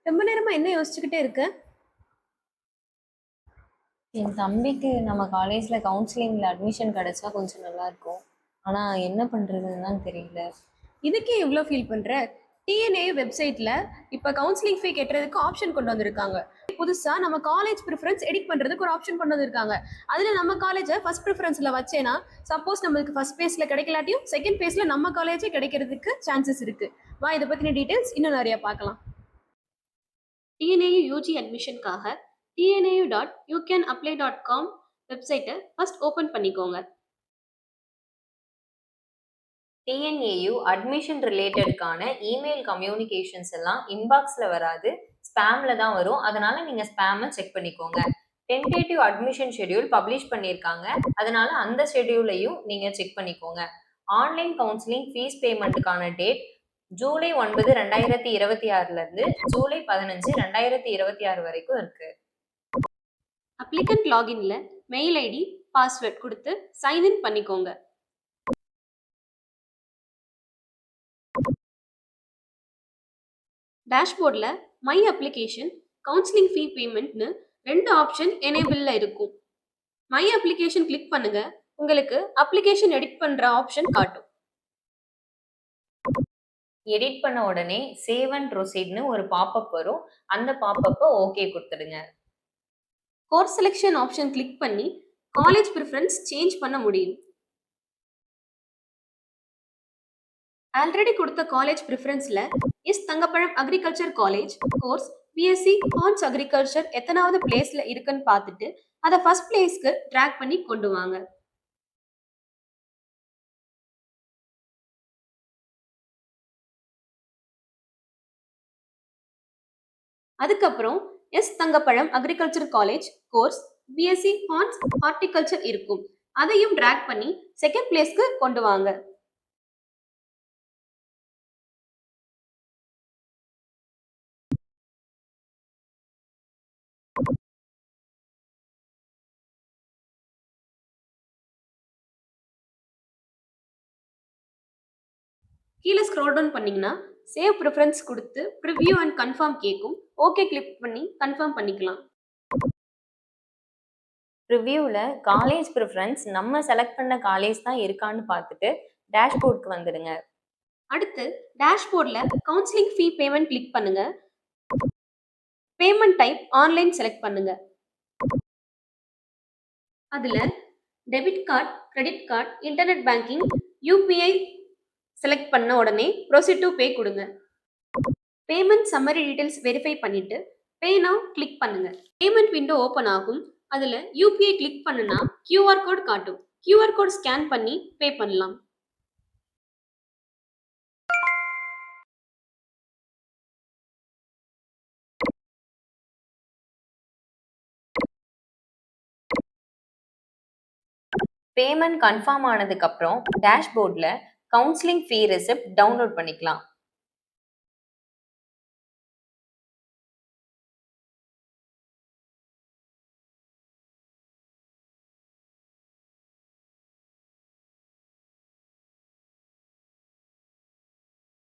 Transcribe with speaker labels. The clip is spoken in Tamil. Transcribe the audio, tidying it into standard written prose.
Speaker 1: ரொம்ப நேரமா என்ன யோசிச்சுக்கிட்டே இருக்க?
Speaker 2: என் தம்பிக்கு நம்ம காலேஜ்ல கவுன்சிலிங்ல அட்மிஷன் கிடைச்சா கொஞ்சம் நல்லா இருக்கும். ஆனா என்ன பண்றதுன்னு தான் தெரியல.
Speaker 1: இதுக்கே இவ்ளோ ஃபீல் பண்ற? டிஎன்ஏ வெப்சைட்ல இப்ப கவுன்சிலிங் ஃபீ கட்டுறதுக்கு ஆப்ஷன் கொண்டு வந்திருக்காங்க. புதுசா நம்ம காலேஜ் பிரிஃபரன்ஸ் எடிட் பண்றதுக்கு ஒரு ஆப்ஷன் கொண்டு வந்திருக்காங்க. அதுல நம்ம காலேஜ ஃபர்ஸ்ட் பிரிஃபரன்ஸ்ல வச்சேனா, சப்போஸ் நம்மளுக்கு ஃபர்ஸ்ட் பேஸ்ல கிடைக்கலாட்டியும் செகண்ட் பேஸ்ல நம்ம காலேஜே கிடைக்கிறதுக்கு சான்சஸ் இருக்கு. வா இத பத்தின டீடைல்ஸ் இன்னும் நிறைய பார்க்கலாம். டிஎன்ஏயு யூஜி அட்மிஷனுக்காக tnau.youcanapply.com வெப்சைட்டை ஃபர்ஸ்ட் ஓபன் பண்ணிக்கோங்க.
Speaker 2: டிஎன்ஏயு அட்மிஷன் ரிலேட்டடுக்கான இமெயில் கம்யூனிகேஷன்ஸ் எல்லாம் இன்பாக்ஸ்ல வராது, ஸ்பேம்ல தான் வரும். அதனால நீங்க ஸ்பேமை செக் பண்ணிக்கோங்க. டென்டேட்டிவ் அட்மிஷன் ஷெட்யூல் பப்ளிஷ் பண்ணியிருக்காங்க. அதனால அந்த ஷெட்யூலையும் நீங்க செக் பண்ணிக்கோங்க. ஆன்லைன் கவுன்சிலிங் ஃபீஸ் பேமெண்ட்டுக்கான டேட் ஜூலை 9 2026 இருந்து ஜூலை 15 2026 வரைக்கும் இருக்கு.
Speaker 1: அப்ளிகன்ட் லாகின்ல மெயில் ஐடி பாஸ்வேர்ட் கொடுத்து சைன்இன் பண்ணிக்கோங்க. டேஷ்போர்டில் மை அப்ளிகேஷன் கவுன்சிலிங் ஃபீ பேமெண்ட்னு 2 ஆப்ஷன் எனேபிளில் இருக்கும். மை அப்ளிகேஷன் கிளிக் பண்ணுங்க, உங்களுக்கு அப்ளிகேஷன் எடிட் பண்ற ஆப்ஷன் காட்டும்.
Speaker 2: எடிட் பண்ண உடனே சேவ் அண்ட் ப்ரொசீட்னு ஒரு பாப்அப் வரும். அந்த பாப்அப்பை ஓகே கொடுத்துடுங்க.
Speaker 1: கோர்ஸ் செலெக்ஷன் ஆப்ஷன் கிளிக் பண்ணி காலேஜ் ப்ரிஃபரன்ஸ் சேஞ்ச் பண்ண முடியும். ஆல்ரெடி கொடுத்த காலேஜ் ப்ரிஃபரன்ஸ்ல S Thangapazham agriculture college course BSc hons agriculture எத்தனாவது பிளேஸ்ல இருக்குன்னு பார்த்துட்டு அதை ஃபர்ஸ்ட் பிளேஸ்க்கு ட்ராக் பண்ணி கொண்டு வாங்க. அதுக்கப்புறம் S Thangapazham agriculture college course BSc hons horticulture இருக்கும், அதையும் ட்ராக் பண்ணி செகண்ட் பிளேஸ்க்கு கொண்டு வாங்க. கீழே ஸ்க்ரோல் டவுன் பண்ணீங்கன்னா சேவ் ப்ரிஃபரன்ஸ் கொடுத்து ப்ரிவ்யூ அண்ட் கன்ஃபார்ம் கேட்கும். ஓகே கிளிக் பண்ணி கன்ஃபார்ம் பண்ணிக்கலாம்.
Speaker 2: ரிவ்யூவில் காலேஜ் ப்ரிஃபரன்ஸ் நம்ம செலக்ட் பண்ண காலேஜ் தான் இருக்கான்னு பார்த்துட்டு டேஷ்போர்டுக்கு வந்துடுங்க.
Speaker 1: அடுத்து டேஷ்போர்டில் கவுன்சிலிங் ஃபீ பேமெண்ட் கிளிக் பண்ணுங்க. பேமெண்ட் டைப் ஆன்லைன் செலக்ட் பண்ணுங்க. அதில் debit card, credit card, internet banking, UPI select பண்ண உடனே ப்ரொசீட் டு பே கொடுங்க. பேமெண்ட் சம்மரி டீடைல்ஸ் வெரிஃபை பண்ணிட்டு பே நவ் கிளிக் பண்ணுங்க. பேமெண்ட் விண்டோ ஓப்பன் ஆகும். அதில் யூபிஐ கிளிக் பண்ணுனா கியூஆர் கோட் காட்டும். கியூஆர் கோட் ஸ்கேன் பண்ணி பே பண்ணலாம்.
Speaker 2: பேமெண்ட் கன்ஃபார்ம் ஆனதுக்கப்புறம் டேஷ்போர்டில் கவுன்சிலிங் ஃபீ ரெசிப்ட் டவுன்லோட் பண்ணிக்கலாம்.